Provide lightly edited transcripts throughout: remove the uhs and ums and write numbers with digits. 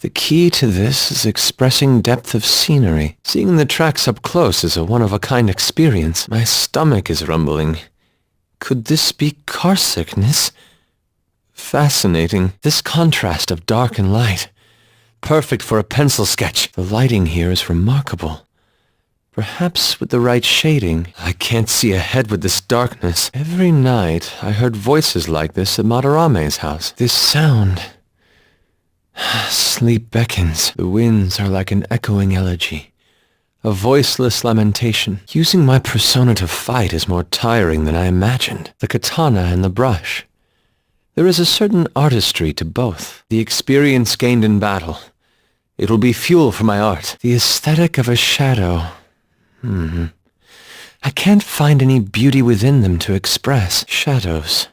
The key to this is expressing depth of scenery. Seeing the tracks up close is a one-of-a-kind experience. My stomach is rumbling. Could this be car sickness? Fascinating. This contrast of dark and light. Perfect for a pencil sketch. The lighting here is remarkable. Perhaps with the right shading. I can't see ahead with this darkness. Every night I heard voices like this at Madarame's house. This sound... Sleep beckons. The winds are like an echoing elegy. A voiceless lamentation. Using my persona to fight is more tiring than I imagined. The katana and the brush. There is a certain artistry to both. The experience gained in battle. It will be fuel for my art. The aesthetic of a shadow. I can't find any beauty within them to express. Shadows.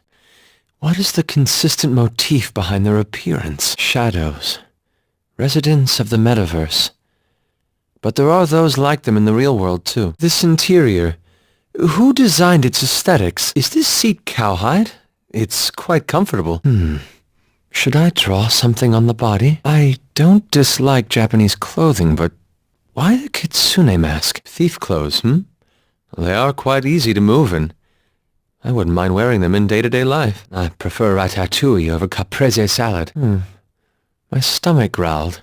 What is the consistent motif behind their appearance? Shadows. Residents of the metaverse. But there are those like them in the real world, too. This interior. Who designed its aesthetics? Is this seat cowhide? It's quite comfortable. Should I draw something on the body? I don't dislike Japanese clothing, but why the kitsune mask? Thief clothes, They are quite easy to move in. I wouldn't mind wearing them in day-to-day life. I prefer ratatouille over caprese salad. My stomach growled.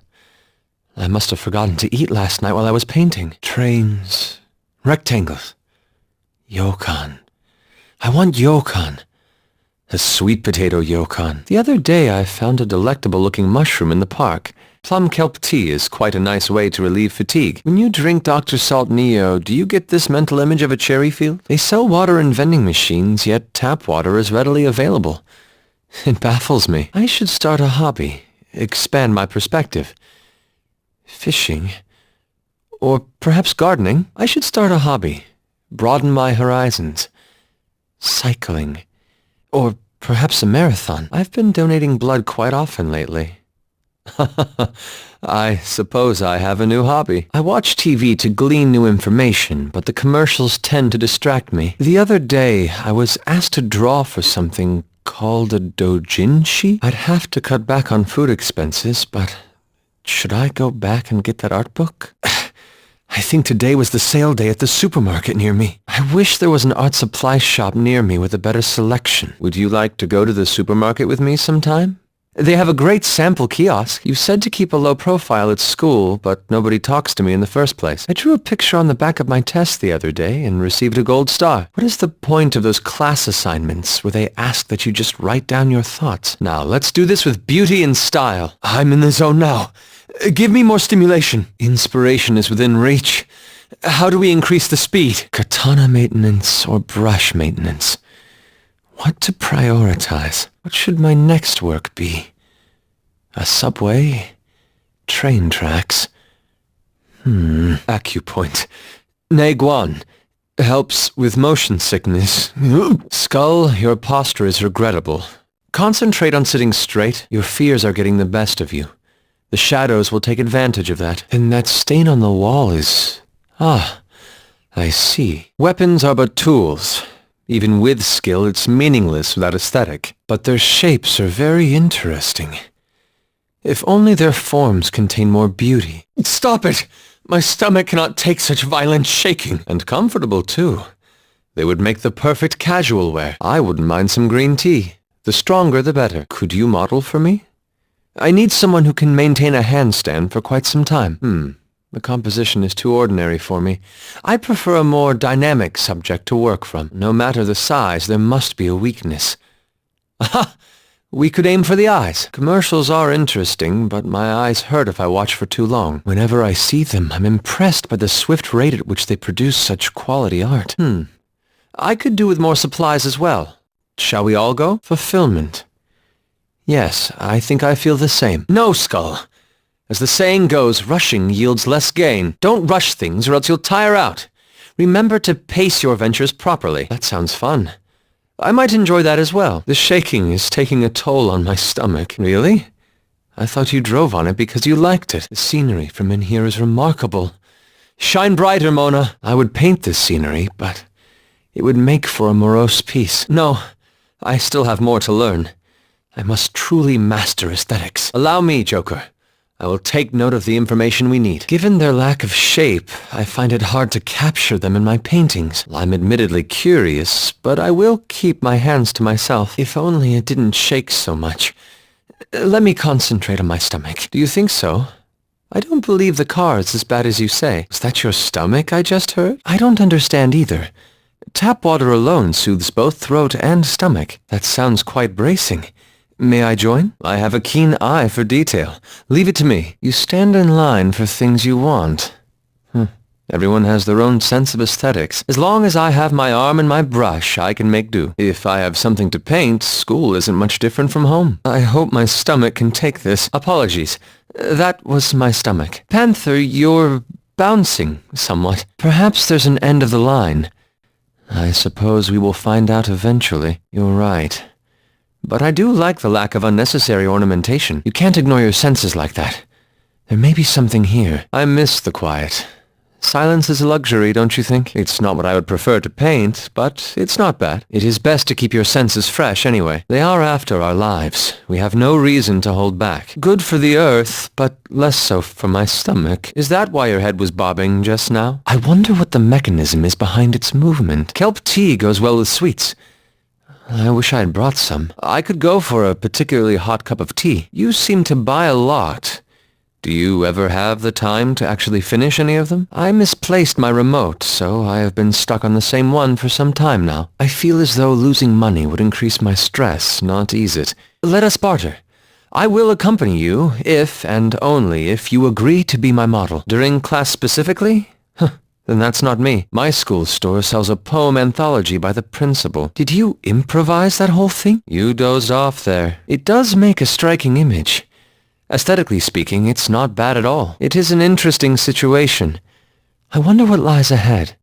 I must have forgotten to eat last night while I was painting. Trains. Rectangles. Yokan. I want yokan. A sweet potato yokan. The other day I found a delectable-looking mushroom in the park. Plum kelp tea is quite a nice way to relieve fatigue. When you drink Dr. Salt Neo, do you get this mental image of a cherry field? They sell water in vending machines, yet tap water is readily available. It baffles me. I should start a hobby. Expand my perspective. Fishing. Or perhaps gardening. I should start a hobby. Broaden my horizons. Cycling. Or perhaps a marathon. I've been donating blood quite often lately. I suppose I have a new hobby. I watch TV to glean new information, but the commercials tend to distract me. The other day, I was asked to draw for something called a doujinshi. I'd have to cut back on food expenses, but should I go back and get that art book? I think today was the sale day at the supermarket near me. I wish there was an art supply shop near me with a better selection. Would you like to go to the supermarket with me sometime? They have a great sample kiosk. You said to keep a low profile at school, but nobody talks to me in the first place. I drew a picture on the back of my test the other day and received a gold star. What is the point of those class assignments where they ask that you just write down your thoughts? Now, let's do this with beauty and style. I'm in the zone now. Give me more stimulation. Inspiration is within reach. How do we increase the speed? Katana maintenance or brush maintenance? What to prioritize? What should my next work be? A subway? Train tracks? Acupoint. Neiguan. Helps with motion sickness. Skull, your posture is regrettable. Concentrate on sitting straight. Your fears are getting the best of you. The shadows will take advantage of that. And that stain on the wall is... I see. Weapons are but tools. Even with skill, it's meaningless without aesthetic. But their shapes are very interesting. If only their forms contain more beauty. Stop it! My stomach cannot take such violent shaking. And comfortable, too. They would make the perfect casual wear. I wouldn't mind some green tea. The stronger, the better. Could you model for me? I need someone who can maintain a handstand for quite some time. The composition is too ordinary for me. I prefer a more dynamic subject to work from. No matter the size, there must be a weakness. Aha! We could aim for the eyes. Commercials are interesting, but my eyes hurt if I watch for too long. Whenever I see them, I'm impressed by the swift rate at which they produce such quality art. I could do with more supplies as well. Shall we all go? Fulfillment. Yes, I think I feel the same. No, Skull! As the saying goes, rushing yields less gain. Don't rush things or else you'll tire out. Remember to pace your ventures properly. That sounds fun. I might enjoy that as well. The shaking is taking a toll on my stomach. Really? I thought you drove on it because you liked it. The scenery from in here is remarkable. Shine brighter, Mona. I would paint this scenery, but it would make for a morose piece. No, I still have more to learn. I must truly master aesthetics. Allow me, Joker. I will take note of the information we need. Given their lack of shape, I find it hard to capture them in my paintings. I'm admittedly curious, but I will keep my hands to myself. If only it didn't shake so much. Let me concentrate on my stomach. Do you think so? I don't believe the car is as bad as you say. Is that your stomach I just heard? I don't understand either. Tap water alone soothes both throat and stomach. That sounds quite bracing. May I join? I have a keen eye for detail. Leave it to me. You stand in line for things you want. Everyone has their own sense of aesthetics. As long as I have my arm and my brush, I can make do. If I have something to paint, school isn't much different from home. I hope my stomach can take this. Apologies. That was my stomach. Panther, you're bouncing somewhat. Perhaps there's an end of the line. I suppose we will find out eventually. You're right. But I do like the lack of unnecessary ornamentation. You can't ignore your senses like that. There may be something here. I miss the quiet. Silence is a luxury, don't you think? It's not what I would prefer to paint, but it's not bad. It is best to keep your senses fresh anyway. They are after our lives. We have no reason to hold back. Good for the earth, but less so for my stomach. Is that why your head was bobbing just now? I wonder what the mechanism is behind its movement. Kelp tea goes well with sweets. I wish I had brought some. I could go for a particularly hot cup of tea. You seem to buy a lot. Do you ever have the time to actually finish any of them? I misplaced my remote, so I have been stuck on the same one for some time now. I feel as though losing money would increase my stress, not ease it. Let us barter. I will accompany you, if and only if you agree to be my model. During class specifically? Then that's not me. My school store sells a poem anthology by the principal. Did you improvise that whole thing? You dozed off there. It does make a striking image. Aesthetically speaking, it's not bad at all. It is an interesting situation. I wonder what lies ahead.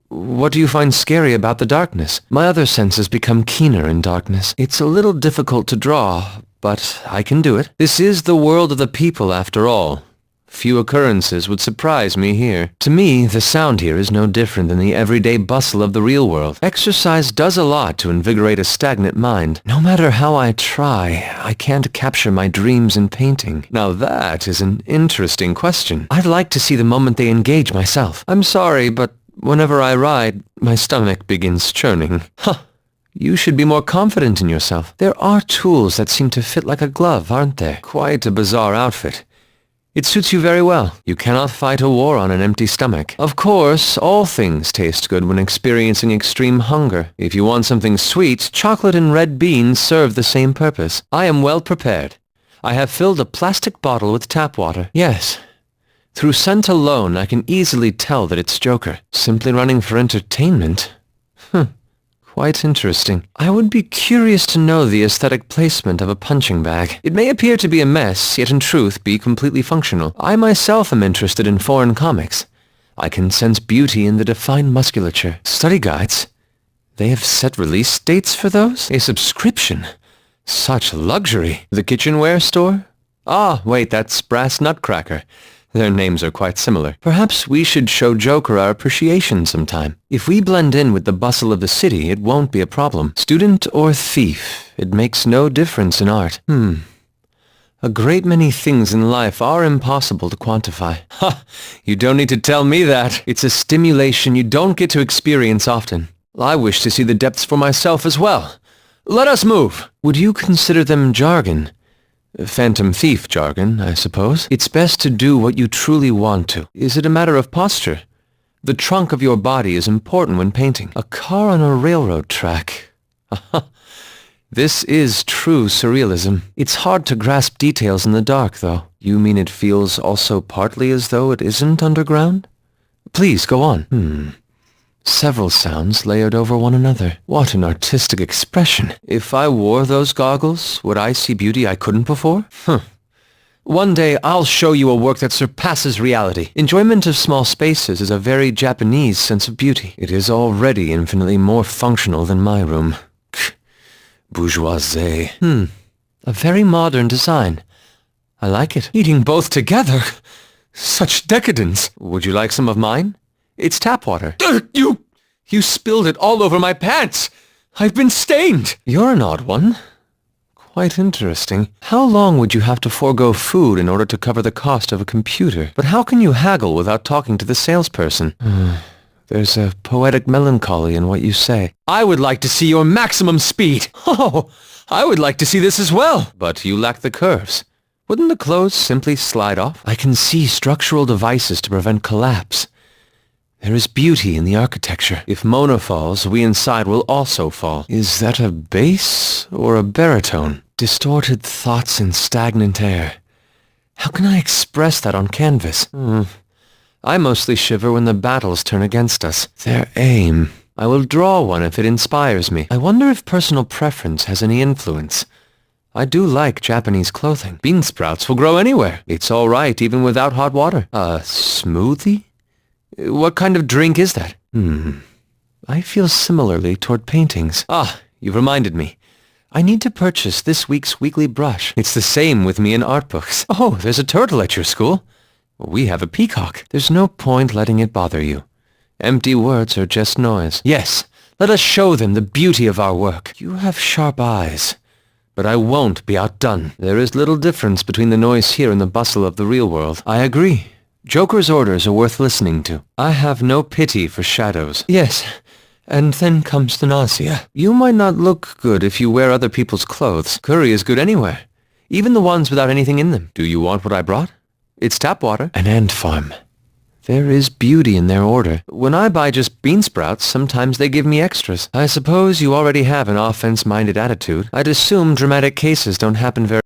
What do you find scary about the darkness? My other senses become keener in darkness. It's a little difficult to draw, but I can do it. This is the world of the people, after all. Few occurrences would surprise me here. To me, the sound here is no different than the everyday bustle of the real world. Exercise does a lot to invigorate a stagnant mind. No matter how I try, I can't capture my dreams in painting. Now that is an interesting question. I'd like to see the moment they engage myself. I'm sorry, but whenever I ride, my stomach begins churning. You should be more confident in yourself. There are tools that seem to fit like a glove, aren't there? Quite a bizarre outfit. It suits you very well. You cannot fight a war on an empty stomach. Of course, all things taste good when experiencing extreme hunger. If you want something sweet, chocolate and red beans serve the same purpose. I am well prepared. I have filled a plastic bottle with tap water. Yes. Through scent alone, I can easily tell that it's Joker. Simply running for entertainment? Quite interesting. I would be curious to know the aesthetic placement of a punching bag. It may appear to be a mess, yet in truth be completely functional. I myself am interested in foreign comics. I can sense beauty in the defined musculature. Study guides? They have set release dates for those? A subscription? Such luxury. The kitchenware store? Ah, wait, that's Brass Nutcracker. Their names are quite similar. Perhaps we should show Joker our appreciation sometime. If we blend in with the bustle of the city, it won't be a problem. Student or thief, it makes no difference in art. A great many things in life are impossible to quantify. You don't need to tell me that. It's a stimulation you don't get to experience often. I wish to see the depths for myself as well. Let us move. Would you consider them jargon? Phantom thief jargon, I suppose. It's best to do what you truly want to. Is it a matter of posture? The trunk of your body is important when painting. A car on a railroad track. This is true surrealism. It's hard to grasp details in the dark, though. You mean it feels also partly as though it isn't underground? Please, go on. Several sounds layered over one another. What an artistic expression. If I wore those goggles, would I see beauty I couldn't before? One day I'll show you a work that surpasses reality. Enjoyment of small spaces is a very Japanese sense of beauty. It is already infinitely more functional than my room. Bourgeoisie. A very modern design. I like it. Eating both together? Such decadence. Would you like some of mine? It's tap water. You spilled it all over my pants. I've been stained. You're an odd one. quite interesting. How long would you have to forego food in order to cover the cost of a computer? But how can you haggle without talking to the salesperson? There's a poetic melancholy in what you say. I would like to see your maximum speed. Oh, I would like to see this as well. But you lack the curves. Wouldn't the clothes simply slide off? I can see structural devices to prevent collapse. There is beauty in the architecture. If Mona falls, we inside will also fall. Is that a bass or a baritone? Distorted thoughts in stagnant air. How can I express that on canvas? I mostly shiver when the battles turn against us. Their aim. I will draw one if it inspires me. I wonder if personal preference has any influence. I do like Japanese clothing. Bean sprouts will grow anywhere. It's all right even without hot water. A smoothie? What kind of drink is that? I feel similarly toward paintings. Ah, you've reminded me. I need to purchase this week's weekly brush. It's the same with me in art books. Oh, there's a turtle at your school. We have a peacock. There's no point letting it bother you. Empty words are just noise. Yes, let us show them the beauty of our work. You have sharp eyes. But I won't be outdone. There is little difference between the noise here and the bustle of the real world. I agree. Joker's orders are worth listening to. I have no pity for shadows. Yes, and then comes the nausea. You might not look good if you wear other people's clothes. Curry is good anywhere, even the ones without anything in them. Do you want what I brought? It's tap water. An ant farm. There is beauty in their order. When I buy just bean sprouts, sometimes they give me extras. I suppose you already have an offense-minded attitude. I'd assume dramatic cases don't happen very